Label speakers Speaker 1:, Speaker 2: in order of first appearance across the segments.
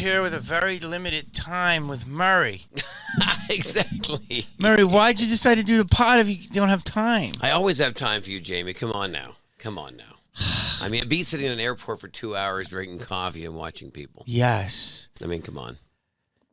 Speaker 1: here with a very limited time with Murray.
Speaker 2: Exactly.
Speaker 1: Murray, why'd you decide to do the pod if you don't have time?
Speaker 2: I always have time for you, Jamie. Come on now. I mean, it'd be sitting in an airport for 2 hours drinking coffee and watching people.
Speaker 1: Yes.
Speaker 2: I mean, come on.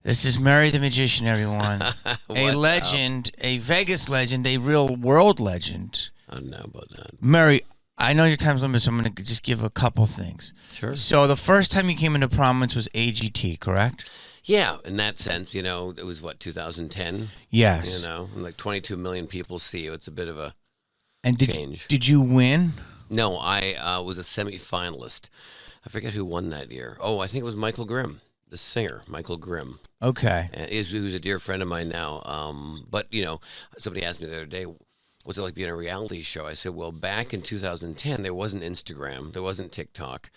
Speaker 1: This is Murray the Magician, everyone. A legend, a Vegas legend, a real world legend.
Speaker 2: I don't know about that.
Speaker 1: Murray, I know your time's limited, so I'm going to just give a couple things.
Speaker 2: Sure.
Speaker 1: So the first time you came into prominence was AGT, correct?
Speaker 2: Yeah, in that sense, it was, 2010?
Speaker 1: Yes.
Speaker 2: And like 22 million people see you. It's a bit of a
Speaker 1: And
Speaker 2: change.
Speaker 1: Did you win?
Speaker 2: No, I was a semifinalist. I forget who won that year. Oh, I think it was Michael Grimm, the singer, Michael Grimm.
Speaker 1: Okay.
Speaker 2: And who's a dear friend of mine now. But, somebody asked me the other day, what's it like being on a reality show? I said, well, back in 2010, there wasn't Instagram. There wasn't TikTok.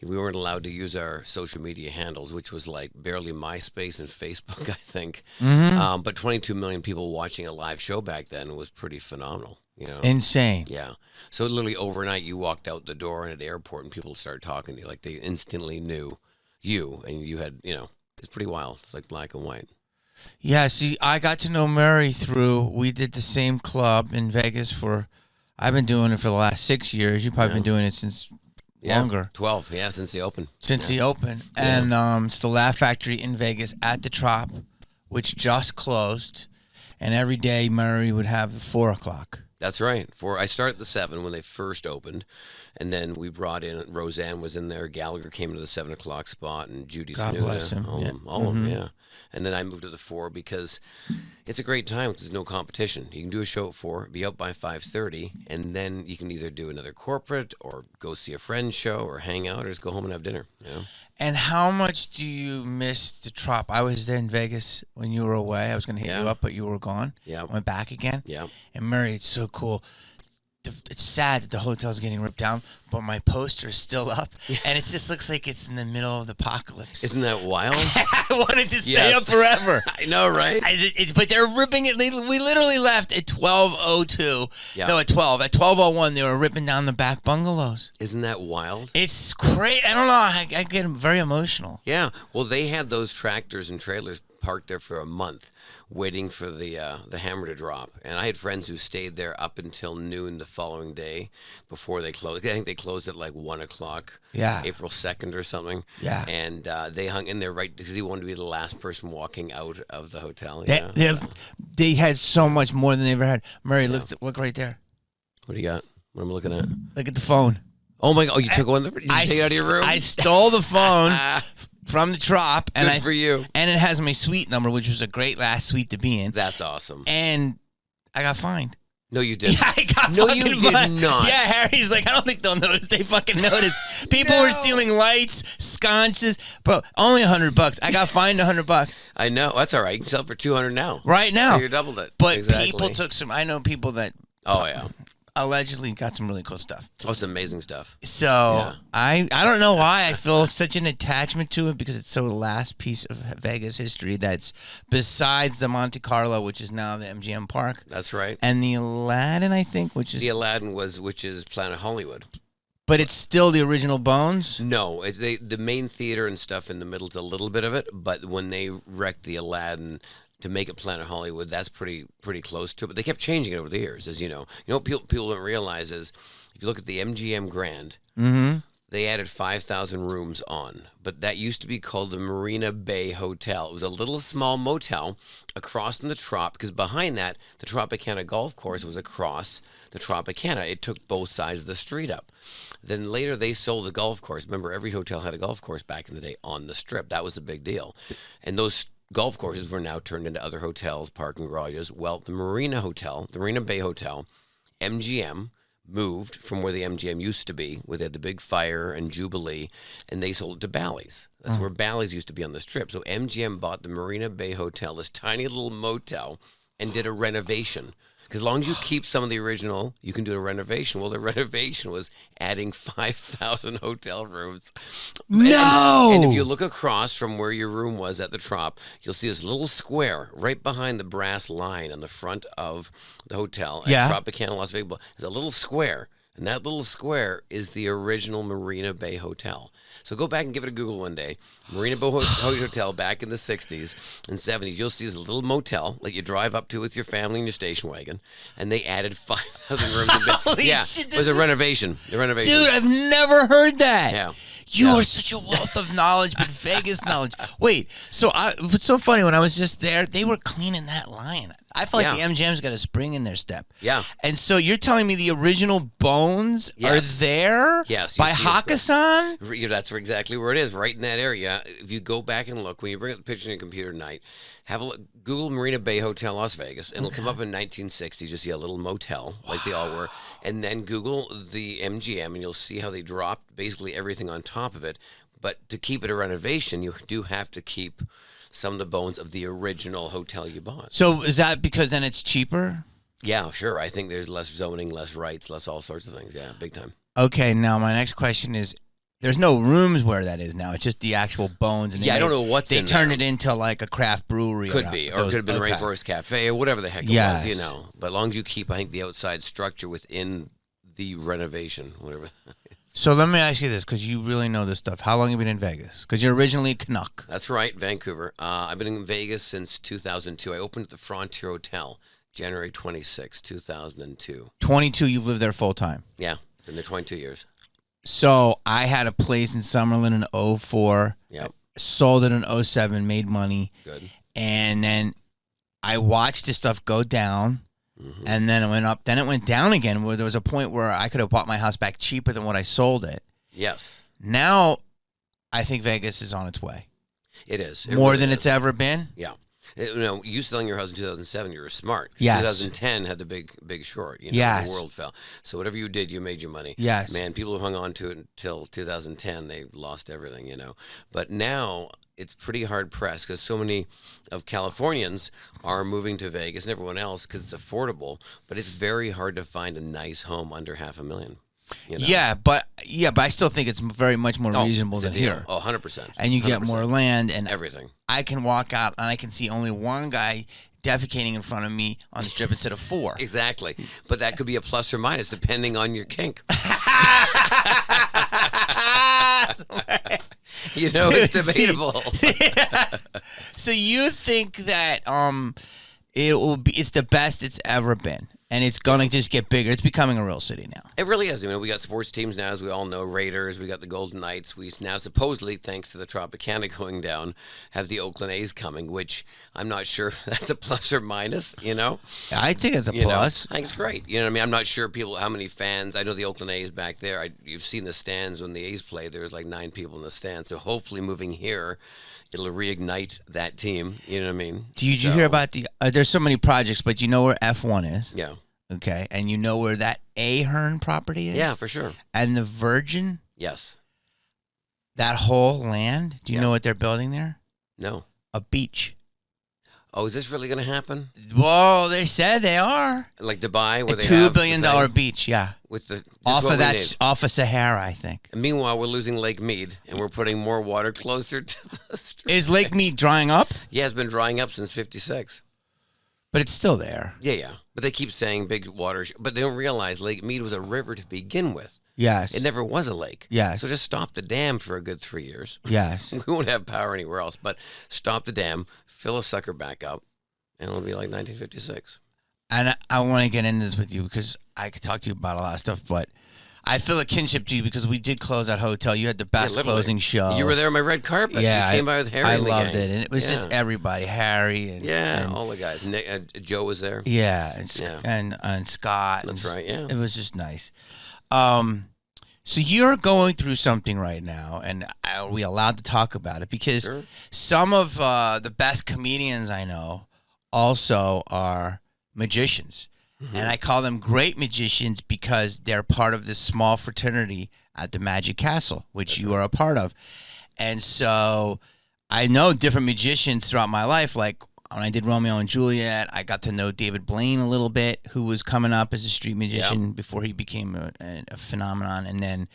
Speaker 2: We weren't allowed to use our social media handles, which was like barely MySpace and Facebook, I think.
Speaker 1: Mm-hmm.
Speaker 2: But 22 million people watching a live show back then was pretty phenomenal.
Speaker 1: Insane.
Speaker 2: Yeah. So literally overnight, you walked out the door in an airport and people started talking to you. Like they instantly knew you and you had, it's pretty wild. It's like black and white.
Speaker 1: Yeah, see, I got to know Murray we did the same club in Vegas I've been doing it for the last 6 years. You've probably been doing it since longer.
Speaker 2: 12, since the open.
Speaker 1: Since the open. And it's the Laugh Factory in Vegas at the Trop, which just closed. And every day Murray would have the 4 o'clock.
Speaker 2: That's right. I started at the 7 when they first opened, and then we brought in, Roseanne was in there, Gallagher came into the 7 o'clock spot, and Judy
Speaker 1: God
Speaker 2: Snuda,
Speaker 1: bless him.
Speaker 2: all of them, yeah. And then I moved to the 4 because it's a great time. There's no competition. You can do a show at 4, be out by 5:30, and then you can either do another corporate or go see a friend's show or hang out or just go home and have dinner.
Speaker 1: And how much do you miss the Trop? I was there in Vegas when you were away. I was going to hit you up, but you were gone.
Speaker 2: Yeah.
Speaker 1: Went back again.
Speaker 2: Yeah.
Speaker 1: And Murray, it's so cool. It's sad that the hotel's getting ripped down, but my poster is still up, and it just looks like it's in the middle of the apocalypse.
Speaker 2: Isn't that wild?
Speaker 1: I wanted to stay up forever.
Speaker 2: I know, right?
Speaker 1: But they're ripping it. We literally left at 12:02.
Speaker 2: Yeah.
Speaker 1: No, at 12. At 12:01, they were ripping down the back bungalows.
Speaker 2: Isn't that wild?
Speaker 1: It's great. I don't know. I get very emotional.
Speaker 2: Yeah. Well, they had those tractors and trailers parked there for a month waiting for the hammer to drop. And I had friends who stayed there up until noon the following day before they closed. I think they closed at like 1 o'clock, April 2nd or something.
Speaker 1: Yeah.
Speaker 2: And they hung in there right because he wanted to be the last person walking out of the hotel.
Speaker 1: They had so much more than they ever had. Murray, look right there.
Speaker 2: What do you got? What am I looking at?
Speaker 1: Look at the phone.
Speaker 2: Oh, my God. Oh, you took one? Did you take it out of your room?
Speaker 1: I stole the phone from the Trop.
Speaker 2: Good for you.
Speaker 1: And it has my suite number, which was a great last suite to be in.
Speaker 2: That's awesome.
Speaker 1: And I got fined.
Speaker 2: No, you didn't.
Speaker 1: Yeah, I got
Speaker 2: No, you did
Speaker 1: fined.
Speaker 2: not.
Speaker 1: Yeah, Harry's like, I don't think they'll notice. They fucking noticed. People were stealing lights, sconces. Bro, only $100. I got fined $100.
Speaker 2: I know. That's all right. You can sell it for $200 now.
Speaker 1: Right now.
Speaker 2: So you doubled it.
Speaker 1: But
Speaker 2: exactly.
Speaker 1: people took some. I know people that.
Speaker 2: Oh, yeah.
Speaker 1: Allegedly got some really cool stuff.
Speaker 2: Oh, it's amazing stuff.
Speaker 1: So I don't know why I feel such an attachment to it because it's so the last piece of Vegas history that's besides the Monte Carlo, which is now the MGM Park.
Speaker 2: That's right.
Speaker 1: And the Aladdin, I think, which
Speaker 2: is Planet Hollywood.
Speaker 1: But it's still the original Bones?
Speaker 2: No, the main theater and stuff in the middle is a little bit of it, but when they wrecked the Aladdin to make it Planet Hollywood, that's pretty close to it. But they kept changing it over the years, as you know. You know what people don't realize is if you look at the MGM Grand, they added 5,000 rooms on. But that used to be called the Marina Bay Hotel. It was a little small motel across from the Trop, because behind that, the Tropicana Golf Course was across the Tropicana. It took both sides of the street up. Then later they sold the golf course. Remember, every hotel had a golf course back in the day on the Strip. That was a big deal. And those golf courses were now turned into other hotels, parking garages. Well, the Marina Bay Hotel, MGM moved from where the MGM used to be, where they had the big fire and Jubilee, and they sold it to Bally's. That's where Bally's used to be on the Strip. So MGM bought the Marina Bay Hotel, this tiny little motel, and did a renovation. Because as long as you keep some of the original, you can do a renovation. Well, the renovation was adding 5,000 hotel rooms.
Speaker 1: No!
Speaker 2: And if you look across from where your room was at the Trop, you'll see this little square right behind the brass line on the front of the hotel at Tropicana, Las Vegas. There's a little square. And that little square is the original Marina Bay Hotel. So go back and give it a Google one day. Marina Bay Hotel back in the 60s and 70s. You'll see this little motel like you drive up to with your family in your station wagon. And they added 5,000 rooms.
Speaker 1: Holy
Speaker 2: yeah,
Speaker 1: shit,
Speaker 2: it was a renovation. The renovation.
Speaker 1: Dude, I've never heard that.
Speaker 2: Yeah.
Speaker 1: You
Speaker 2: Yeah.
Speaker 1: are such a wealth of knowledge, but Vegas knowledge. Wait, so it's so funny. When I was just there, they were cleaning that line. I feel like the MGM's got a spring in their step.
Speaker 2: Yeah.
Speaker 1: And so you're telling me the original bones are there?
Speaker 2: Yes.
Speaker 1: By Hakkasan?
Speaker 2: That's exactly where it is, right in that area. If you go back and look, when you bring up the picture on your computer tonight, have a look, Google Marina Bay Hotel Las Vegas, and it'll come up in 1960s. You'll see a little motel, like they all were. And then Google the MGM, and you'll see how they dropped basically everything on top of it. But to keep it a renovation, you do have to keep some of the bones of the original hotel you bought.
Speaker 1: So is that because then it's cheaper?
Speaker 2: Yeah, sure. I think there's less zoning, less rights, less all sorts of things. Yeah, big time.
Speaker 1: Okay, now my next question is, there's no rooms where that is now. It's just the actual bones. And
Speaker 2: I don't know what's
Speaker 1: they
Speaker 2: in
Speaker 1: turned
Speaker 2: there.
Speaker 1: it into like a craft brewery.
Speaker 2: Could be, or it could have been Rainforest Cafe, or whatever the heck it was, you know. But as long as you keep, I think, the outside structure within the renovation, whatever.
Speaker 1: So let me ask you this, because you really know this stuff. How long have you been in Vegas? Because you're originally a Canuck.
Speaker 2: That's right, Vancouver. I've been in Vegas since 2002. I opened at the Frontier Hotel January 26, 2002.
Speaker 1: 22, you've lived there full time.
Speaker 2: Yeah, been there 22 years.
Speaker 1: So I had a place in Summerlin in 04.
Speaker 2: Yep.
Speaker 1: Sold it in 07, made money.
Speaker 2: Good.
Speaker 1: And then I watched this stuff go down.
Speaker 2: Mm-hmm.
Speaker 1: And then it went up. Then it went down again, where there was a point where I could have bought my house back cheaper than what I sold it.
Speaker 2: Yes.
Speaker 1: Now, I think Vegas is on its way.
Speaker 2: It is.
Speaker 1: More really than it's ever been?
Speaker 2: Yeah. You selling your house in 2007, you were smart.
Speaker 1: Yes.
Speaker 2: 2010 had the big short. You know,
Speaker 1: yes.
Speaker 2: The world fell. So whatever you did, you made your money.
Speaker 1: Yes.
Speaker 2: Man, people who hung on to it until 2010, they lost everything, you know. But now it's pretty hard pressed because so many of Californians are moving to Vegas and everyone else because it's affordable. But it's very hard to find a nice home under $500,000. You know?
Speaker 1: Yeah, but I still think it's very much more reasonable than here.
Speaker 2: Oh, 100%.
Speaker 1: And you get more land and
Speaker 2: everything.
Speaker 1: I can walk out and I can see only one guy defecating in front of me on the strip instead of four.
Speaker 2: Exactly. But that could be a plus or minus depending on your kink. You know, it's debatable.
Speaker 1: Yeah. So you think that it's the best it's ever been. And it's going to just get bigger. It's becoming a real city now.
Speaker 2: It really is. I mean, we got sports teams now, as we all know. Raiders. We got the Golden Knights. We now, supposedly, thanks to the Tropicana going down, have the Oakland A's coming, which I'm not sure if that's a plus or minus, you know?
Speaker 1: I think it's a plus.
Speaker 2: I think it's great. You know what I mean? I'm not sure how many fans. I know the Oakland A's back there. You've seen the stands when the A's play. There's like 9 people in the stands. So hopefully moving here, it'll reignite that team. You know what I mean?
Speaker 1: Did you hear about there's so many projects, but you know where F1 is?
Speaker 2: Yeah.
Speaker 1: Okay. And you know where that Ahern property is?
Speaker 2: Yeah, for sure.
Speaker 1: And the Virgin?
Speaker 2: Yes.
Speaker 1: That whole land? Do you know what they're building there?
Speaker 2: No.
Speaker 1: A beach.
Speaker 2: Oh, is this really going to happen?
Speaker 1: Well, they said they are.
Speaker 2: Like Dubai, where
Speaker 1: a $2 billion beach, yeah.
Speaker 2: With the
Speaker 1: off of Sahara, I think.
Speaker 2: And meanwhile, we're losing Lake Mead, and we're putting more water closer to the street.
Speaker 1: Is Lake Mead drying up?
Speaker 2: Yeah, it's been drying up since '56.
Speaker 1: But it's still there.
Speaker 2: Yeah. But they keep saying big water, but they don't realize Lake Mead was a river to begin with.
Speaker 1: Yes.
Speaker 2: It never was a lake.
Speaker 1: Yes.
Speaker 2: So just stop the dam for a good 3 years.
Speaker 1: Yes.
Speaker 2: We won't have power anywhere else, but stop the dam, fill a sucker back up, and it'll be like 1956.
Speaker 1: And I want to get into this with you because I could talk to you about a lot of stuff, but I feel a kinship to you because we did close that hotel. You had the best closing show.
Speaker 2: You were there on my red carpet.
Speaker 1: Yeah.
Speaker 2: You came by with Harry.
Speaker 1: I
Speaker 2: and the
Speaker 1: loved
Speaker 2: gang.
Speaker 1: it. And it was just everybody. Harry and
Speaker 2: all the guys. Joe was there.
Speaker 1: Yeah. And Scott.
Speaker 2: That's right, yeah.
Speaker 1: It was just nice. So you're going through something right now, and are we allowed to talk about it? Because some of the best comedians I know also are magicians. Mm-hmm. And I call them great magicians because they're part of this small fraternity at the Magic Castle, which you are a part of. And so I know different magicians throughout my life. Like when I did Romeo and Juliet, I got to know David Blaine a little bit, who was coming up as a street magician before he became a phenomenon. And then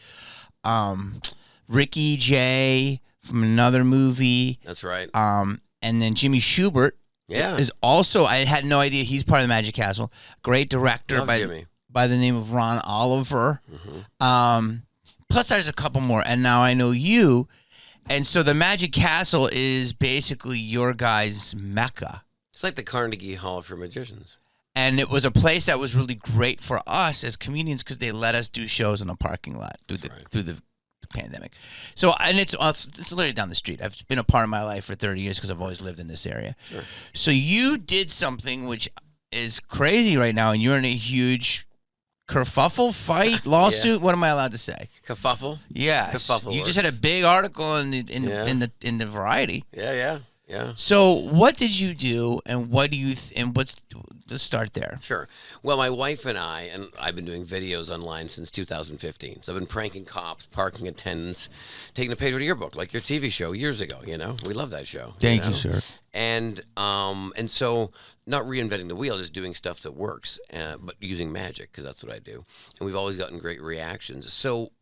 Speaker 1: Ricky Jay from another movie.
Speaker 2: That's right.
Speaker 1: And then Jimmy Schubert.
Speaker 2: Yeah.
Speaker 1: Is also, I had no idea he's part of the Magic Castle. Great director.
Speaker 2: Love Jimmy.
Speaker 1: by the name of Ron Oliver. Plus, there's a couple more, and now I know you. And so the Magic Castle is basically your guys' mecca.
Speaker 2: It's like the Carnegie Hall for magicians.
Speaker 1: And it was a place that was really great for us as comedians because they let us do shows in a parking lot through the pandemic. So, and it's literally down the street. I've been a part of my life for 30 years because I've always lived in this area.
Speaker 2: Sure.
Speaker 1: So you did something which is crazy right now, and you're in a huge kerfuffle fight lawsuit. Yeah. What am I allowed to say?
Speaker 2: Kerfuffle.
Speaker 1: Yeah.
Speaker 2: Kerfuffle.
Speaker 1: You just had a big article in the Variety.
Speaker 2: Yeah.
Speaker 1: So what did you do, and what do you let's start there.
Speaker 2: Sure. Well, my wife and I've been doing videos online since 2015. So I've been pranking cops, parking attendants, taking a page out of your book, like your TV show years ago. We love that show.
Speaker 1: Thank you, sir.
Speaker 2: And so not reinventing the wheel, just doing stuff that works, but using magic, because that's what I do. And we've always gotten great reactions. So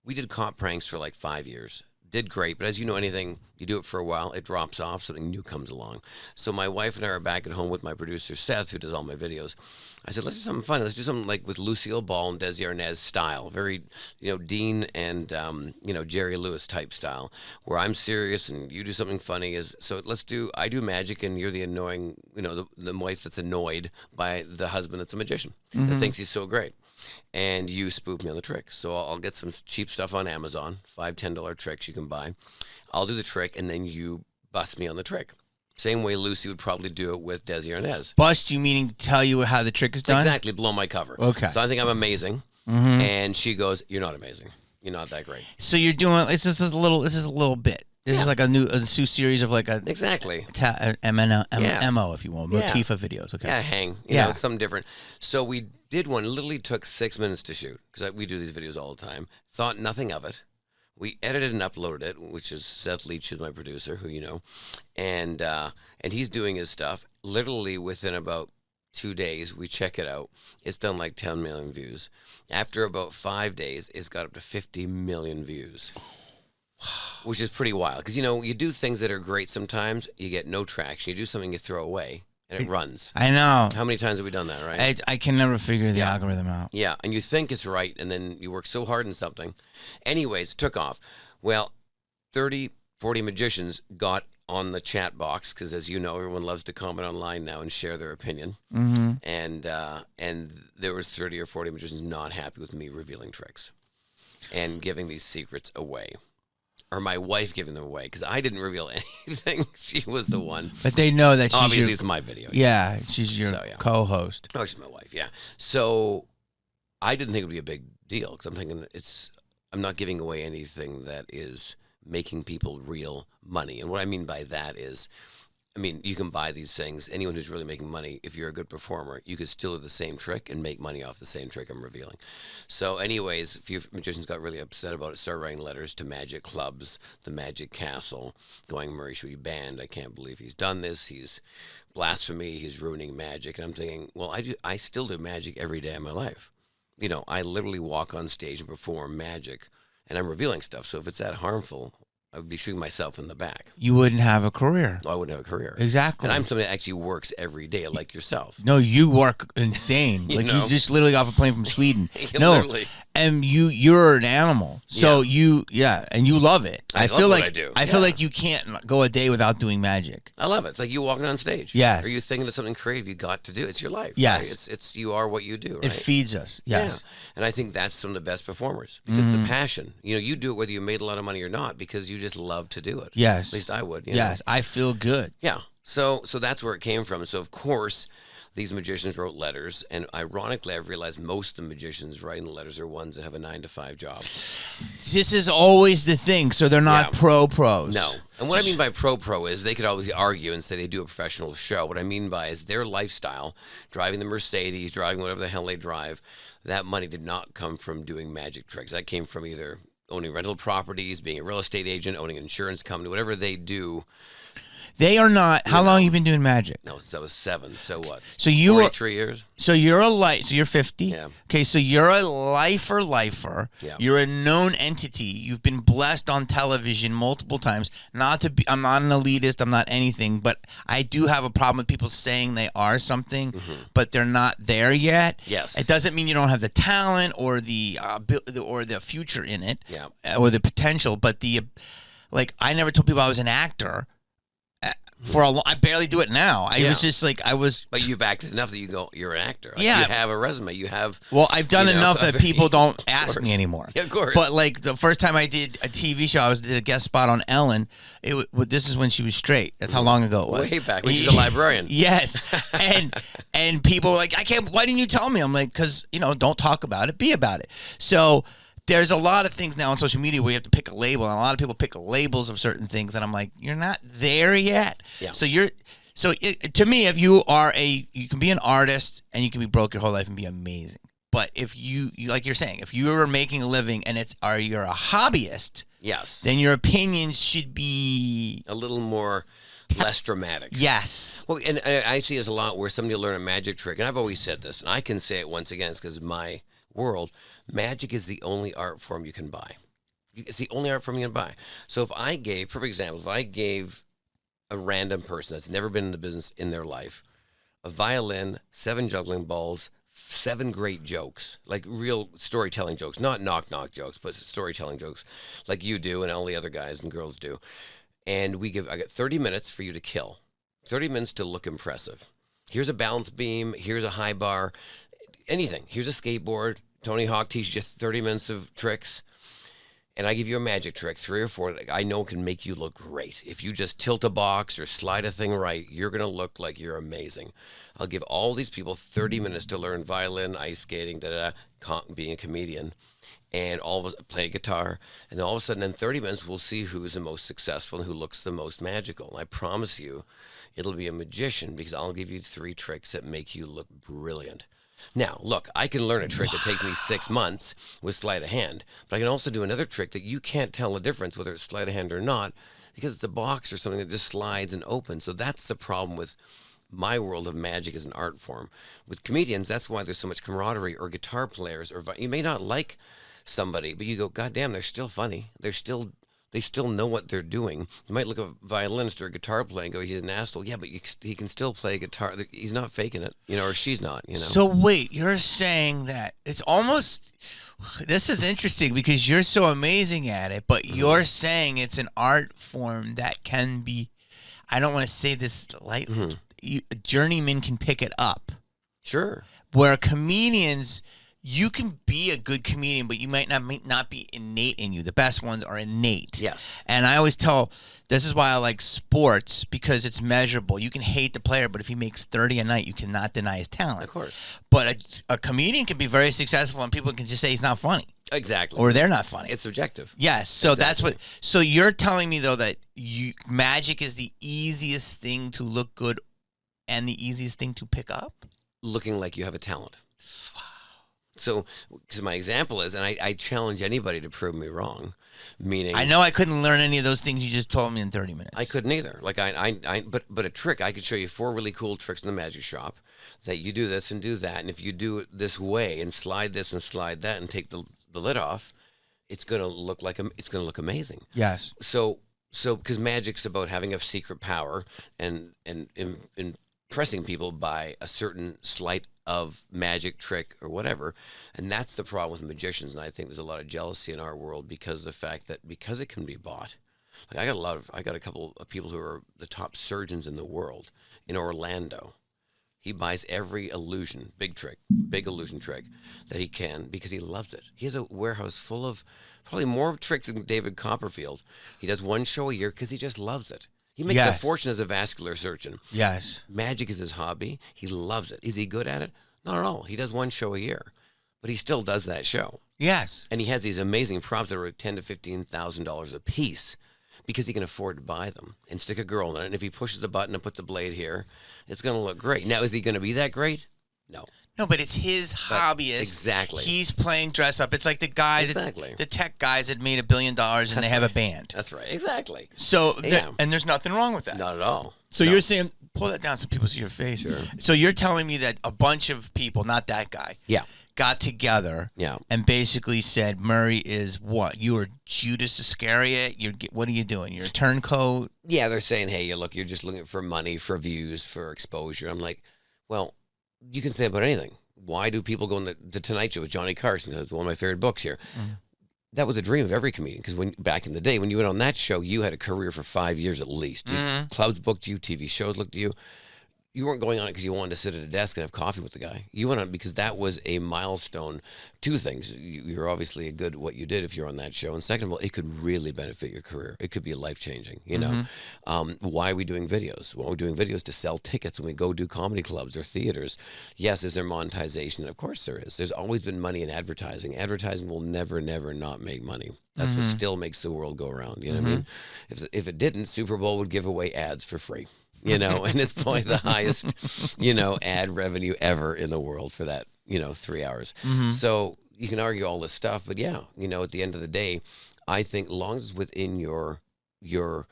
Speaker 2: we did cop pranks for like 5 years. Did great, but as you know, anything, you do it for a while, it drops off, something new comes along. So my wife and I are back at home with my producer, Seth, who does all my videos. I said, let's do something fun. Let's do something like with Lucille Ball and Desi Arnaz style, very, Dean and, Jerry Lewis type style, where I'm serious and you do something funny. So I do magic and you're the annoying, the wife that's annoyed by the husband that's a magician, that thinks he's so great. And you spoof me on the tricks. So I'll get some cheap stuff on Amazon, $5-10 tricks you can buy. I'll do the trick, and then you bust me on the trick. Same way Lucy would probably do it with Desi Arnaz.
Speaker 1: Bust, you meaning tell you how the trick is done?
Speaker 2: Exactly, blow my cover.
Speaker 1: Okay.
Speaker 2: So I think I'm amazing, and she goes, "You're not amazing. You're not that great."
Speaker 1: So you're doing this is a little bit. This is like a new series of like a
Speaker 2: exactly
Speaker 1: MO, if you will, Motifa videos. Okay.
Speaker 2: Yeah, hang. It's something different. So we did one. It literally took 6 minutes to shoot because we do these videos all the time. Thought nothing of it. We edited and uploaded it, which is Seth Leach, who's my producer, who you know, and he's doing his stuff. Literally within about 2 days, we check it out. It's done like 10 million views. After about 5 days, it's got up to 50 million views. Which is pretty wild because you do things that are great sometimes, you get no traction. You do something you throw away and it runs.
Speaker 1: I know.
Speaker 2: How many times have we done that, right?
Speaker 1: I can never figure the algorithm out.
Speaker 2: Yeah, and you think it's right and then you work so hard in something. Anyways, it took off. Well, 30, 40 magicians got on the chat box because, as you know, everyone loves to comment online now and share their opinion. And there was 30 or 40 magicians not happy with me revealing tricks and giving these secrets away. Or my wife giving them away because I didn't reveal anything. She was the one.
Speaker 1: But they know that she's
Speaker 2: obviously it's my video.
Speaker 1: Yeah, she's your co-host.
Speaker 2: Oh, she's my wife. Yeah. So I didn't think it would be a big deal because I'm thinking I'm not giving away anything that is making people real money. And what I mean by that is, you can buy these things. Anyone who's really making money, if you're a good performer, you could still do the same trick and make money off the same trick I'm revealing. So anyways, a few magicians got really upset about it, started writing letters to magic clubs, the Magic Castle, going, Murray should be banned. I can't believe he's done this. He's blasphemy. He's ruining magic. And I'm thinking, well, I still do magic every day of my life. I literally walk on stage and perform magic, and I'm revealing stuff. So if it's that harmful, I would be shooting myself in the back.
Speaker 1: You wouldn't have a career.
Speaker 2: I wouldn't have a career.
Speaker 1: Exactly.
Speaker 2: And I'm somebody that actually works every day, like yourself.
Speaker 1: No, you work insane. You just literally got off a plane from Sweden.
Speaker 2: Literally.
Speaker 1: And you're an animal. So and you love it.
Speaker 2: I
Speaker 1: feel
Speaker 2: love
Speaker 1: like
Speaker 2: what I do.
Speaker 1: I feel like you can't go a day without doing magic.
Speaker 2: I love it. It's like you walking on stage.
Speaker 1: Yes.
Speaker 2: Or you thinking of something creative you got to do. It's your life.
Speaker 1: Yes.
Speaker 2: Right? It's you are what you do, right?
Speaker 1: It feeds us. Yes.
Speaker 2: Yeah. And I think that's some of the best performers because it's a passion. You do it whether you made a lot of money or not because you just love to do it.
Speaker 1: Yes.
Speaker 2: At least I would.
Speaker 1: Yes. I feel good.
Speaker 2: Yeah. So that's where it came from. So of course, these magicians wrote letters, and ironically, I've realized most of the magicians writing the letters are ones that have a 9-to-5 job.
Speaker 1: This is always the thing. So they're not pros.
Speaker 2: No. And what I mean by pro is they could always argue and say they do a professional show. What I mean by is their lifestyle, driving the Mercedes, driving whatever the hell they drive, that money did not come from doing magic tricks. That came from either owning rental properties, being a real estate agent, owning an insurance company, whatever they do.
Speaker 1: They are not. How long have you been doing magic?
Speaker 2: No, that was 7. So what?
Speaker 1: So you were
Speaker 2: 43 years.
Speaker 1: So you're a life. So you're 50.
Speaker 2: Yeah.
Speaker 1: Okay. So you're a lifer.
Speaker 2: Yeah.
Speaker 1: You're a known entity. You've been blessed on television multiple times. Not to be. I'm not an elitist. I'm not anything. But I do have a problem with people saying they are something, but they're not there yet.
Speaker 2: Yes.
Speaker 1: It doesn't mean you don't have the talent or the future in it.
Speaker 2: Yeah.
Speaker 1: Or the potential. But I never told people I was an actor. I barely do it now. I was just like I was.
Speaker 2: But you've acted enough that you go. You're an actor. Like,
Speaker 1: yeah.
Speaker 2: You have a resume. You have.
Speaker 1: Well, I've done enough that people don't ask me anymore.
Speaker 2: Yeah, of course.
Speaker 1: But like the first time I did a TV show, did a guest spot on Ellen. This is when she was straight. That's how long ago it was.
Speaker 2: Way back when she's a librarian.
Speaker 1: Yes, and people were like, I can't. Why didn't you tell me? I'm like, because don't talk about it, be about it. So. There's a lot of things now on social media where you have to pick a label, and a lot of people pick labels of certain things, and I'm like, you're not there yet.
Speaker 2: Yeah.
Speaker 1: To me, if you can be an artist and you can be broke your whole life and be amazing. But if you like you're saying, if you're making a living and you're a hobbyist,
Speaker 2: yes,
Speaker 1: then your opinions should be
Speaker 2: a little more less dramatic.
Speaker 1: Yes.
Speaker 2: Well, and I see this a lot where somebody will learn a magic trick, and I've always said this, and I can say it once again, it's because my world. Magic is the only art form you can buy. It's the only art form you can buy. So if I gave a random person that's never been in the business in their life a violin, 7 juggling balls, 7 great jokes, like real storytelling jokes, not knock-knock jokes, but storytelling jokes like you do and all the other guys and girls do. And I got 30 minutes for you to kill, 30 minutes to look impressive. Here's a balance beam. Here's a high bar. Anything. Here's a skateboard. Tony Hawk teaches you 30 minutes of tricks, and I give you a magic trick, 3 or 4 that I know can make you look great. If you just tilt a box or slide a thing right, you're going to look like you're amazing. I'll give all these people 30 minutes to learn violin, ice skating, being a comedian, and all of us play guitar, and then all of a sudden in 30 minutes we'll see who's the most successful and who looks the most magical. And I promise you it'll be a magician because I'll give you 3 tricks that make you look brilliant. Now, look, I can learn a trick that takes me 6 months with sleight of hand, but I can also do another trick that you can't tell the difference whether it's sleight of hand or not because it's a box or something that just slides and opens. So that's the problem with my world of magic as an art form. With comedians, that's why there's so much camaraderie, or guitar players, or you may not like somebody, but you go, God damn, they're still funny. They still know what they're doing. You might look at a violinist or a guitar player and go, he's an asshole. Yeah, but he can still play guitar. He's not faking it, or she's not,
Speaker 1: So wait, you're saying that it's almost, this is interesting because you're so amazing at it, but you're saying it's an art form that can be, I don't want to say this lightly, a journeyman can pick it up.
Speaker 2: Sure.
Speaker 1: Where comedians, you can be a good comedian, but you might not be innate in you. The best ones are innate.
Speaker 2: Yes.
Speaker 1: And I always tell, this is why I like sports, because it's measurable. You can hate the player, but if he makes 30 a night, you cannot deny his talent.
Speaker 2: Of course.
Speaker 1: But a comedian can be very successful, and people can just say he's not funny.
Speaker 2: Exactly.
Speaker 1: Or they're not funny.
Speaker 2: It's subjective.
Speaker 1: Yes. So
Speaker 2: exactly.
Speaker 1: That's what. So you're telling me, though, that magic is the easiest thing to look good and the easiest thing to pick up?
Speaker 2: Looking like you have a talent. So, because my example is, and I challenge anybody to prove me wrong, meaning
Speaker 1: I know I couldn't learn any of those things you just told me in 30 minutes.
Speaker 2: I couldn't either. Like but a trick, I could show you 4 really cool tricks in the magic shop that you do this and do that, and if you do it this way and slide this and slide that and take the lid off, it's gonna look amazing.
Speaker 1: Yes.
Speaker 2: So because magic's about having a secret power and impressing people by a certain sleight of magic trick or whatever, and that's the problem with magicians. And I think there's a lot of jealousy in our world because of the fact that because it can be bought. Like I got a couple of people who are the top surgeons in the world in Orlando. He buys every big illusion trick that he can because he loves it. He has a warehouse full of probably more tricks than David Copperfield. He does 1 show a year because he just loves it. He makes a fortune as a vascular surgeon.
Speaker 1: Yes.
Speaker 2: Magic is his hobby. He loves it. Is he good at it? Not at all. He does 1 show a year, but he still does that show.
Speaker 1: Yes.
Speaker 2: And he has these amazing props that are $10,000 to $15,000 a piece because he can afford to buy them and stick a girl in it. And if he pushes the button and puts a blade here, it's going to look great. Now, is he going to be that great? No.
Speaker 1: No, but it's his hobbyist.
Speaker 2: Exactly.
Speaker 1: He's playing dress up. It's like the guy,
Speaker 2: Exactly.
Speaker 1: the tech guys that made $1 billion and they have a band.
Speaker 2: That's right. Exactly.
Speaker 1: So, and there's nothing wrong with that.
Speaker 2: Not at all.
Speaker 1: So you're saying, pull that down so people see your face.
Speaker 2: Sure.
Speaker 1: So you're telling me that a bunch of people, not that guy, got together and basically said, Murray is what? You are Judas Iscariot? What are you doing? You're a turncoat?
Speaker 2: Yeah, they're saying, hey, look, you're just looking for money, for views, for exposure. I'm like, well, you can say about anything. Why do people go on the Tonight Show with Johnny Carson? That's one of my favorite books here. That was a dream of every comedian, because back in the day, when you went on that show, you had a career for 5 years at least. Clubs booked you, TV shows looked at you. You weren't going on it because you wanted to sit at a desk and have coffee with the guy. You went on it because that was a milestone. Two things. You're obviously good at what you did if you're on that show. And second of all, it could really benefit your career. It could be life-changing, you know. Why are we doing videos? Well, we're doing videos to sell tickets when we go do comedy clubs or theaters. Yes, is there monetization? Of course there is. There's always been money in advertising. Advertising will never not make money. That's what still makes the world go around. You know what I mean? If it didn't, Super Bowl would give away ads for free. You know, and it's probably the highest, ad revenue ever in the world for that, 3 hours. So you can argue all this stuff, but yeah, at the end of the day, I think long as it's within your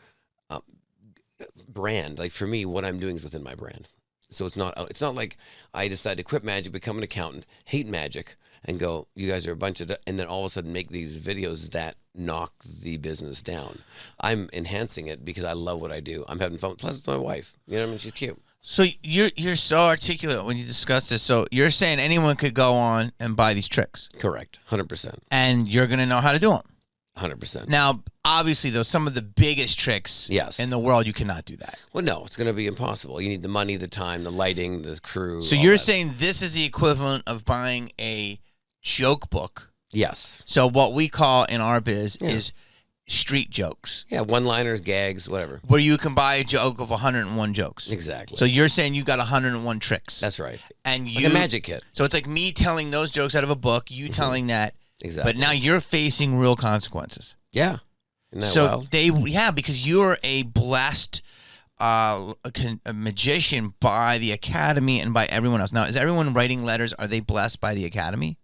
Speaker 2: brand, like for me, what I'm doing is within my brand. So it's not like I decide to quit magic, become an accountant, hate magic, and go, you guys are a bunch of, and then all of a sudden make these videos that knock the business down. I'm enhancing it because I love what I do. I'm having fun. Plus, it's my wife. You know what I mean? She's cute.
Speaker 1: So you're so articulate when you discuss this. So you're saying anyone could go on and buy these tricks.
Speaker 2: Correct. 100%.
Speaker 1: And you're going to know how to do them.
Speaker 2: 100%.
Speaker 1: Now, obviously, though, some of the biggest tricks in the world, you cannot do that.
Speaker 2: Well, no, it's going to be impossible. You need the money, the time, the lighting, the crew.
Speaker 1: So you're saying this is the equivalent of buying a joke book.
Speaker 2: Yes.
Speaker 1: So what we call in our biz is street jokes.
Speaker 2: Yeah, one-liners, gags, whatever.
Speaker 1: Where you can buy a joke of 101 jokes.
Speaker 2: Exactly.
Speaker 1: So you're saying you got 101 tricks.
Speaker 2: That's right.
Speaker 1: And
Speaker 2: like a magic kit.
Speaker 1: So it's like me telling those jokes out of a book, you telling that.
Speaker 2: Exactly.
Speaker 1: But now you're facing real consequences.
Speaker 2: Yeah. Isn't that wild?
Speaker 1: Because you're a blessed a magician by the Academy and by everyone else. Now, is everyone writing letters? Are they blessed by the Academy?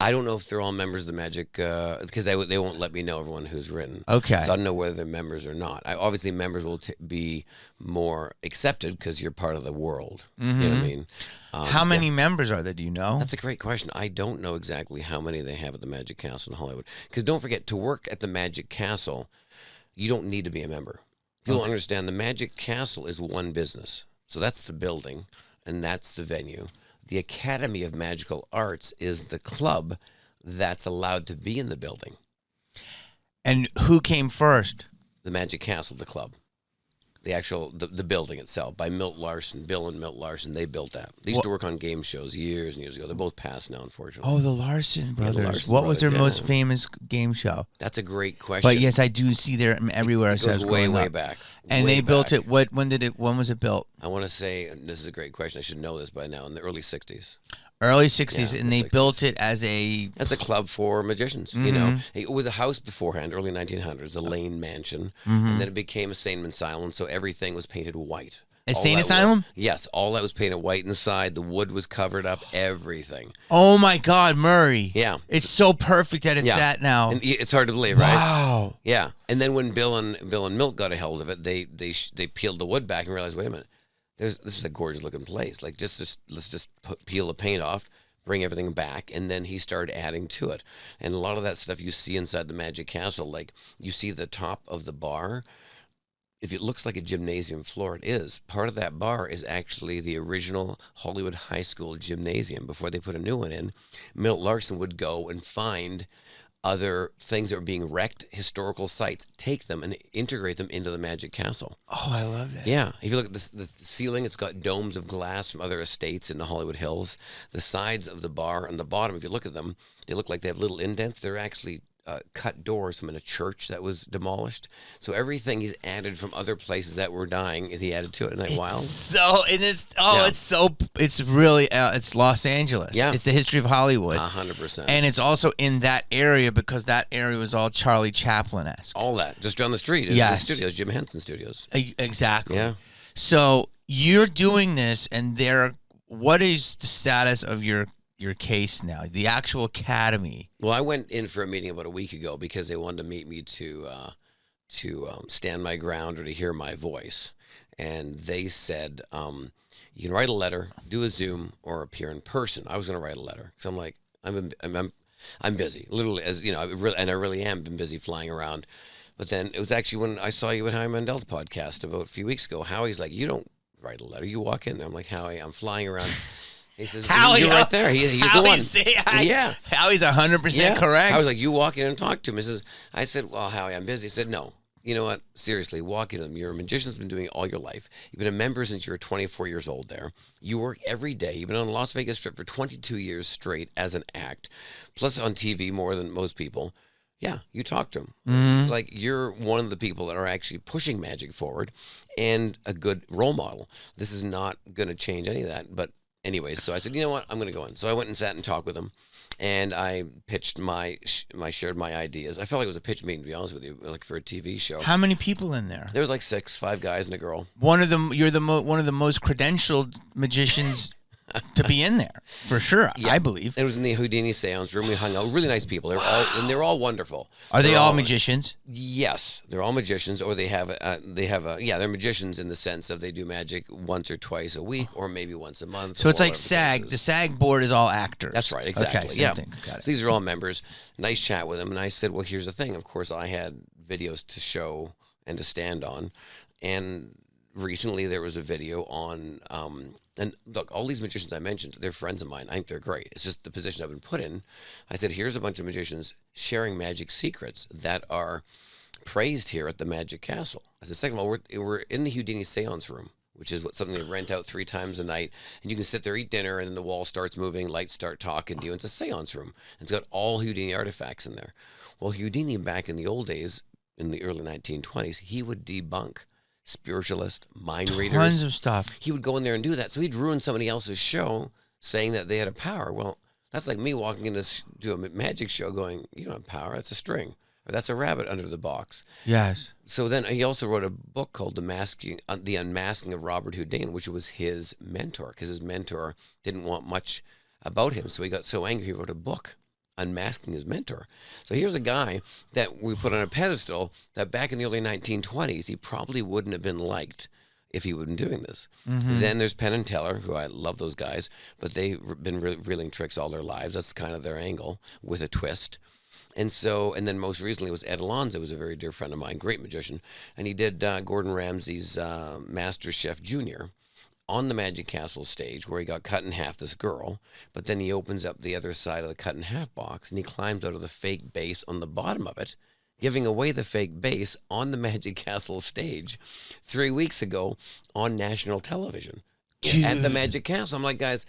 Speaker 2: I don't know if they're all members of the Magic, because they won't let me know everyone who's written.
Speaker 1: Okay.
Speaker 2: So I don't know whether they're members or not. Obviously, members will be more accepted because you're part of the world. You know what I mean?
Speaker 1: How many members are there? Do you know?
Speaker 2: That's a great question. I don't know exactly how many they have at the Magic Castle in Hollywood. Because don't forget, to work at the Magic Castle, you don't need to be a member. People understand the Magic Castle is one business. So that's the building, and that's the venue. The Academy of Magical Arts is the club that's allowed to be in the building.
Speaker 1: And who came first?
Speaker 2: The Magic Castle, the club. The building itself, by Milt Larson, Bill and Milt Larson, they built that. They used to work on game shows years and years ago. They're both passed now, unfortunately.
Speaker 1: Oh, the Larson brothers.
Speaker 2: Yeah, the Larson
Speaker 1: what was their
Speaker 2: brothers,
Speaker 1: most famous game show?
Speaker 2: That's a great question.
Speaker 1: But yes, I do see them everywhere.
Speaker 2: It goes way back.
Speaker 1: And they built it. When was it built?
Speaker 2: I want to say, and this is a great question, I should know this by now, in the early 60s.
Speaker 1: Early 60s, and they built it as a
Speaker 2: club for magicians. You know, it was a house beforehand, early 1900s, a Lane mansion, and then it became a sane asylum. So everything was painted white.
Speaker 1: A sane asylum?
Speaker 2: Yes, all that was painted white inside. The wood was covered up. Everything.
Speaker 1: Oh my God, Murray!
Speaker 2: Yeah,
Speaker 1: it's so perfect that it's that now.
Speaker 2: And it's hard to believe, right?
Speaker 1: Wow.
Speaker 2: Yeah, and then when Bill and Milt got a hold of it, they peeled the wood back and realized, wait a minute. This is a gorgeous looking place. Like let's just peel the paint off, bring everything back, and then he started adding to it. And a lot of that stuff you see inside the Magic Castle, like you see the top of the bar. If it looks like a gymnasium floor, it is. Part of that bar is actually the original Hollywood High School gymnasium. Before they put a new one in, Milt Larson would go and find other things that were being wrecked, historical sites, take them and integrate them into the Magic Castle.
Speaker 1: Oh, I love that.
Speaker 2: Yeah. If you look at the ceiling, it's got domes of glass from other estates in the Hollywood Hills. The sides of the bar and the bottom, if you look at them, they look like they have little indents. They're actually cut doors from in a church that was demolished. So everything he's added from other places that were dying, he added to it. Isn't that wild?
Speaker 1: It's really it's Los Angeles.
Speaker 2: Yeah.
Speaker 1: It's the history of Hollywood.
Speaker 2: 100%.
Speaker 1: And it's also in that area because that area was all Charlie Chaplin-esque.
Speaker 2: All that. Just down the street is the studios, Jim Henson Studios.
Speaker 1: Exactly.
Speaker 2: Yeah.
Speaker 1: So you're doing this and they're what is the status of your case now? The actual academy.
Speaker 2: Well, I went in for a meeting about a week ago because they wanted to meet me to stand my ground or to hear my voice, and they said you can write a letter, do a Zoom, or appear in person. I was going to write a letter because I'm like I'm busy, literally, as you know, and I really am been busy flying around. But then it was actually when I saw you at Howie Mandel's podcast about a few weeks ago. Howie's like, you don't write a letter, you walk in there. I'm like, Howie, I'm flying around. He says,
Speaker 1: Howie,
Speaker 2: you're right there. He's the one. Yeah.
Speaker 1: Howie's 100% correct.
Speaker 2: I was like, you walk in and talk to him. I said, well, Howie, I'm busy. He said, no. You know what? Seriously, walk in them. You're a magician that's been doing it all your life. You've been a member since you were 24 years old there. You work every day. You've been on the Las Vegas Strip for 22 years straight as an act, plus on TV more than most people. Yeah, you talk to him.
Speaker 1: Mm-hmm.
Speaker 2: Like, you're one of the people that are actually pushing magic forward and a good role model. This is not going to change any of that. But anyways, so I said, you know what? I'm going to go in. So I went and sat and talked with him. And I pitched shared my ideas. I felt like it was a pitch meeting, to be honest with you, like for a TV show.
Speaker 1: How many people in there?
Speaker 2: There was like 5 guys and a girl.
Speaker 1: One of them, you're one of the most credentialed magicians to be in there, for sure. Yeah. I believe
Speaker 2: it was in the Houdini seance room. We hung out. Really nice people. They're all wonderful.
Speaker 1: Are they all magicians?
Speaker 2: Yes, they're all magicians, or they're magicians in the sense of they do magic once or twice a week, or maybe once a month.
Speaker 1: So it's like SAG. The SAG board is all actors.
Speaker 2: That's right. Exactly.
Speaker 1: Okay,
Speaker 2: yeah.
Speaker 1: Got it.
Speaker 2: So these are all members. Nice chat with them, and I said, well, here's the thing. Of course, I had videos to show and to stand on, and recently there was a video on. And look, all these magicians I mentioned, they're friends of mine. I think they're great. It's just the position I've been put in. I said, here's a bunch of magicians sharing magic secrets that are praised here at the Magic Castle. I said, second of all, we're in the Houdini seance room, which is something they rent out 3 times a night. And you can sit there, eat dinner, and then the wall starts moving, lights start talking to you. It's a seance room. It's got all Houdini artifacts in there. Well, Houdini back in the old days, in the early 1920s, he would debunk spiritualist, mind readers.
Speaker 1: Tons of stuff.
Speaker 2: He would go in there and do that. So he'd ruin somebody else's show saying that they had a power. Well, that's like me walking in to do a magic show going, you don't have power, that's a string. Or that's a rabbit under the box.
Speaker 1: Yes.
Speaker 2: So then he also wrote a book called The Unmasking of Robert Houdin, which was his mentor, because his mentor didn't want much about him. So he got so angry, he wrote a book unmasking his mentor. So here's a guy that we put on a pedestal that back in the early 1920s, he probably wouldn't have been liked if he would have been doing this. Mm-hmm. Then there's Penn and Teller, who I love those guys, but they've been reeling tricks all their lives. That's kind of their angle with a twist. And then most recently was Ed Alonzo, who's a very dear friend of mine, great magician. And he did Gordon Ramsay's Master Chef Junior on the Magic Castle stage, where he got cut in half, this girl, but then he opens up the other side of the cut in half box and he climbs out of the fake base on the bottom of it, giving away the fake base on the Magic Castle stage 3 weeks ago on national television. Dude. At the Magic Castle. I'm like, guys,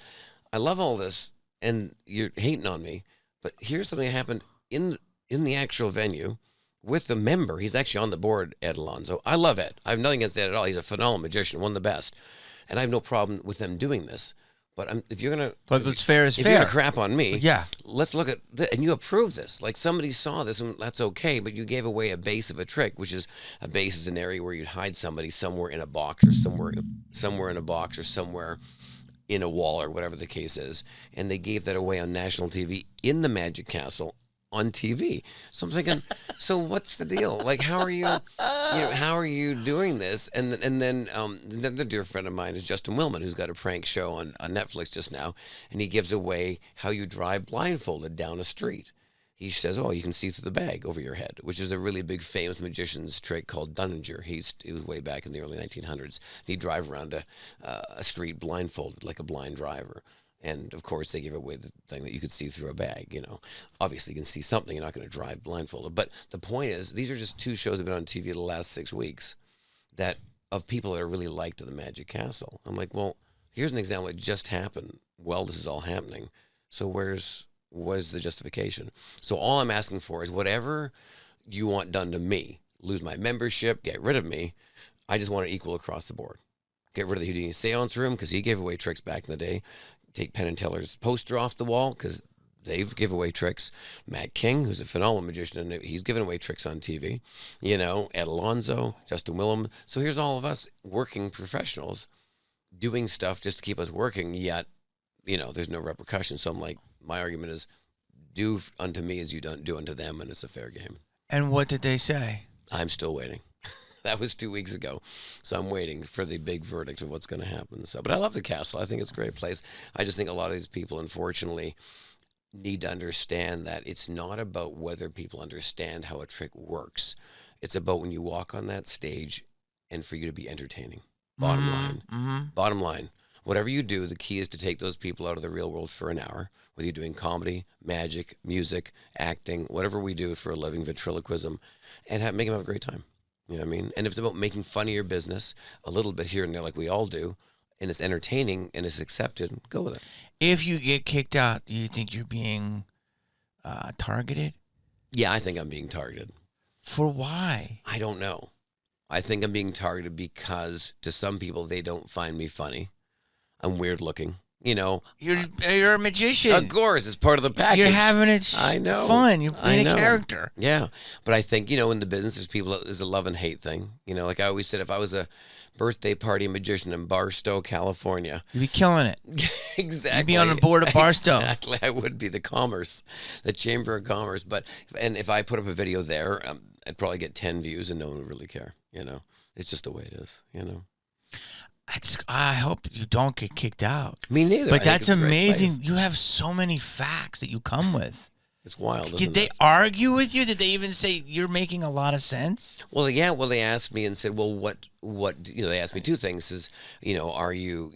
Speaker 2: I love all this and you're hating on me, but here's something that happened in the actual venue with the member. He's actually on the board, Ed Alonzo. I love Ed. I have nothing against Ed at all. He's a phenomenal magician, one of the best. And I have no problem with them doing this. But if you're going to...
Speaker 1: But what's fair is fair.
Speaker 2: If you're going to crap on me,
Speaker 1: yeah,
Speaker 2: let's look at... And you approve this. Like, somebody saw this, and that's okay, but you gave away a base of a trick, which is a base is an area where you'd hide somebody somewhere in a box or somewhere in a box or somewhere in a wall or whatever the case is. And they gave that away on national TV in the Magic Castle on TV. So I'm thinking, so what's the deal? Like, how are you doing this? And then another dear friend of mine is Justin Willman, who's got a prank show on Netflix just now, and he gives away how you drive blindfolded down a street. He says, oh, you can see through the bag over your head, which is a really big famous magician's trick called Dunninger. He was way back in the early 1900s. He'd drive around a street blindfolded like a blind driver. And, of course, they give away the thing that you could see through a bag, you know. Obviously, you can see something. You're not going to drive blindfolded. But the point is, these are just 2 shows that have been on TV the last 6 weeks of people that are really liked at the Magic Castle. I'm like, well, here's an example that just happened. Well, this is all happening. So where's the justification? So all I'm asking for is whatever you want done to me, lose my membership, get rid of me, I just want it equal across the board. Get rid of the Houdini seance room because he gave away tricks back in the day. Take Penn and Teller's poster off the wall because they've given away tricks. Matt King, who's a phenomenal magician, and he's given away tricks on TV. You know, Ed Alonzo, Justin Willem. So here's all of us working professionals doing stuff just to keep us working, yet, there's no repercussion. So I'm like, my argument is, do unto me as you don't do unto them, and it's a fair game.
Speaker 1: And what did they say?
Speaker 2: I'm still waiting. That was 2 weeks ago, so I'm waiting for the big verdict of what's going to happen. So, but I love the castle. I think it's a great place. I just think a lot of these people, unfortunately, need to understand that it's not about whether people understand how a trick works. It's about when you walk on that stage and for you to be entertaining. Bottom line.
Speaker 1: Mm-hmm.
Speaker 2: Bottom line. Whatever you do, the key is to take those people out of the real world for an hour, whether you're doing comedy, magic, music, acting, whatever we do for a living, ventriloquism, and make them have a great time. You know what I mean? And if it's about making fun of your business a little bit here and there like we all do, and it's entertaining and it's accepted, go with it.
Speaker 1: If you get kicked out, do you think you're being targeted?
Speaker 2: Yeah, I think I'm being targeted.
Speaker 1: For why?
Speaker 2: I don't know. I think I'm being targeted because to some people, they don't find me funny. I'm weird looking.
Speaker 1: You're a magician.
Speaker 2: Of course, it's part of the package.
Speaker 1: You're having it
Speaker 2: I know.
Speaker 1: fun. You're playing a character.
Speaker 2: Yeah. But I think, in the business, there's a love and hate thing. Like I always said, if I was a birthday party magician in Barstow, California.
Speaker 1: You'd be killing it.
Speaker 2: Exactly.
Speaker 1: You'd be on the board of Barstow.
Speaker 2: Exactly. I would be the Chamber of Commerce. And if I put up a video there, I'd probably get 10 views and no one would really care. It's just the way it is,
Speaker 1: I hope you don't get kicked out.
Speaker 2: Me neither.
Speaker 1: But that's amazing. You have so many facts that you come with.
Speaker 2: It's wild, isn't it?
Speaker 1: Did they argue with you? Did they even say you're making a lot of sense?
Speaker 2: Well, yeah. Well, they asked me and said, well, what, they asked me two things is, are you,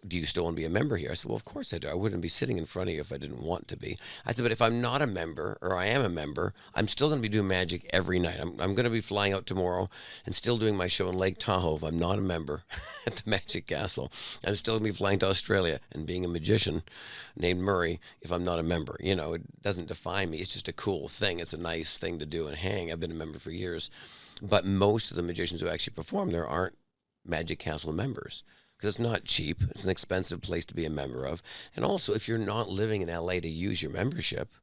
Speaker 2: do you still want to be a member here? I said, well, of course I do. I wouldn't be sitting in front of you if I didn't want to be. I said, but if I'm not a member or I am a member, I'm still going to be doing magic every night. I'm going to be flying out tomorrow and still doing my show in Lake Tahoe if I'm not a member at the Magic Castle. I'm still going to be flying to Australia and being a magician named Murray if I'm not a member. It doesn't define me. It's just a cool thing. It's a nice thing to do and hang. I've been a member for years. But most of the magicians who actually perform there aren't Magic Castle members because it's not cheap. It's an expensive place to be a member of. And also, if you're not living in LA to use your membership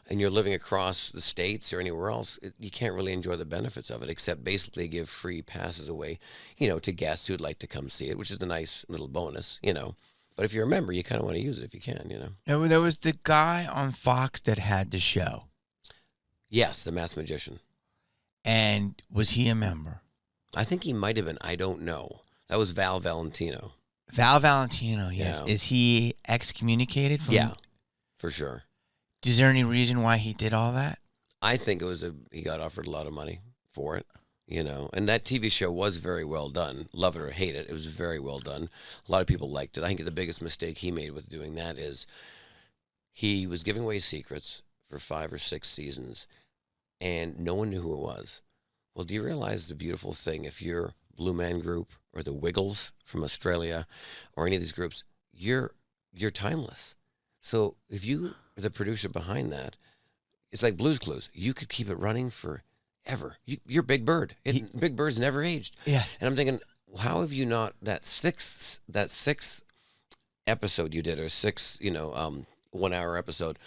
Speaker 2: and you're living across the states or anywhere else, you can't really enjoy the benefits of it except basically give free passes away, to guests who'd like to come see it, which is a nice little bonus, But if you're a member, you kind of want to use it if you can,
Speaker 1: There was the guy on Fox that had the show.
Speaker 2: Yes, the Masked Magician.
Speaker 1: And was he a member?
Speaker 2: I think he might have been. I don't know. That was Val Valentino.
Speaker 1: Val Valentino, yes.
Speaker 2: Yeah.
Speaker 1: Is he excommunicated?
Speaker 2: Yeah, for sure.
Speaker 1: Is there any reason why he did all that?
Speaker 2: I think he got offered a lot of money for it, And that TV show was very well done. Love it or hate it, it was very well done. A lot of people liked it. I think the biggest mistake he made with doing that is he was giving away secrets for 5 or 6 seasons, and no one knew who it was. Well, do you realize the beautiful thing? If you're Blue Man Group or the Wiggles from Australia or any of these groups, you're timeless. So if you are the producer behind that, it's like Blue's Clues. You could keep it running forever. You're Big Bird. Big Bird's never aged.
Speaker 1: Yeah.
Speaker 2: And I'm thinking, how have you not that sixth episode you did, or 6 1 hour episode?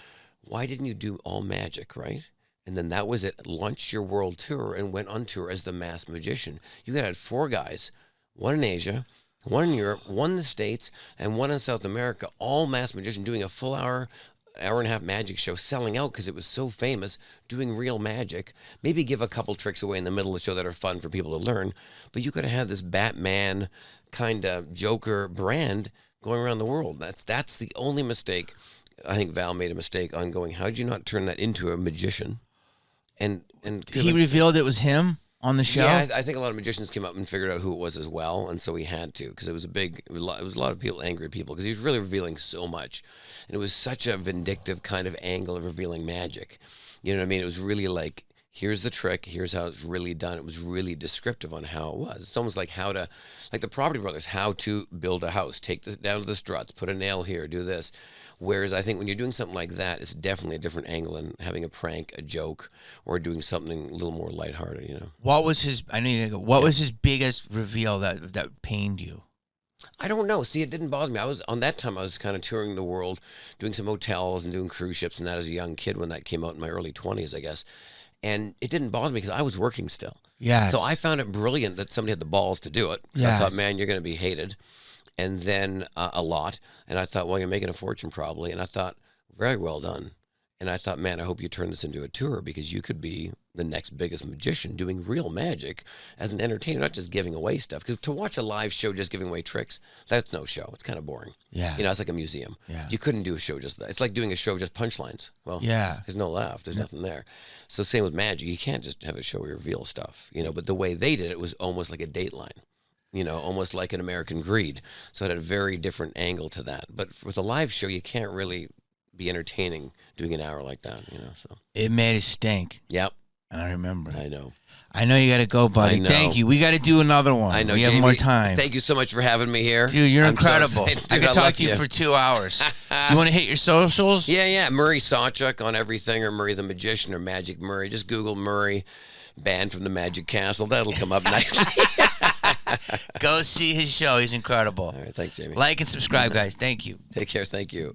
Speaker 2: Why didn't you do all magic, right? And then that was it. Launched your world tour and went on tour as the Masked Magician. You could have had 4 guys, one in Asia, one in Europe, one in the States, and one in South America, all Masked Magician doing a full hour and a half magic show, selling out because it was so famous, doing real magic. Maybe give a couple tricks away in the middle of the show that are fun for people to learn. But you could have had this Batman kind of Joker brand going around the world. That's the only mistake. I think Val made a mistake on going, how did you not turn that into a magician? And
Speaker 1: he revealed it was him on the show?
Speaker 2: Yeah, I think a lot of magicians came up and figured out who it was as well, and so he had to, because it was a lot of people, angry people, because he was really revealing so much, and it was such a vindictive kind of angle of revealing magic. You know what I mean? It was really like, here's the trick, here's how it's really done. It was really descriptive on how it was. It's almost like like the Property Brothers, how to build a house, take this down to the struts, put a nail here, do this. Whereas I think when you're doing something like that, it's definitely a different angle than having a prank, a joke, or doing something a little more lighthearted,
Speaker 1: What was his, was his biggest reveal that pained you?
Speaker 2: I don't know. See, it didn't bother me. I was kind of touring the world, doing some hotels and doing cruise ships and that as a young kid when that came out in my early 20s, I guess. And it didn't bother me because I was working still.
Speaker 1: Yeah.
Speaker 2: So I found it brilliant that somebody had the balls to do it. So I thought, man, you're going to be hated. and then a lot. And I thought, well, you're making a fortune probably. And I thought, very well done. And I thought, man, I hope you turn this into a tour because you could be the next biggest magician doing real magic as an entertainer, not just giving away stuff. Because to watch a live show just giving away tricks, that's no show. It's kind of boring.
Speaker 1: Yeah.
Speaker 2: You know, it's like a museum.
Speaker 1: Yeah.
Speaker 2: You couldn't do a show just that. It's like doing a show just punchlines. Well,
Speaker 1: Yeah.
Speaker 2: there's no laugh. There's nothing there. So same with magic. You can't just have a show where you reveal stuff, you know. But the way they did it was almost like a Dateline. You know, almost like an American Greed. So it had a very different angle to that. But with a live show, you can't really be entertaining doing an hour like that, you know. So
Speaker 1: It made it stink.
Speaker 2: Yep.
Speaker 1: I remember.
Speaker 2: I know.
Speaker 1: I know you got to go, buddy.
Speaker 2: I know.
Speaker 1: Thank you. We got to do another one.
Speaker 2: I know.
Speaker 1: We have
Speaker 2: Jamie,
Speaker 1: more time.
Speaker 2: Thank you so much for having me here.
Speaker 1: Dude, you're
Speaker 2: I'm so
Speaker 1: incredible.
Speaker 2: excited.
Speaker 1: I
Speaker 2: Dude,
Speaker 1: could talk
Speaker 2: love
Speaker 1: to you for 2 hours. Do you want to hit your socials?
Speaker 2: Yeah. Murray Sawchuk on everything, or Murray the Magician, or Magic Murray. Just Google Murray, banned from the Magic Castle. That'll come up nicely.
Speaker 1: Go see his show. He's incredible.
Speaker 2: All right. Thanks, Jamie.
Speaker 1: Like and subscribe, guys. Thank you.
Speaker 2: Take care. Thank you.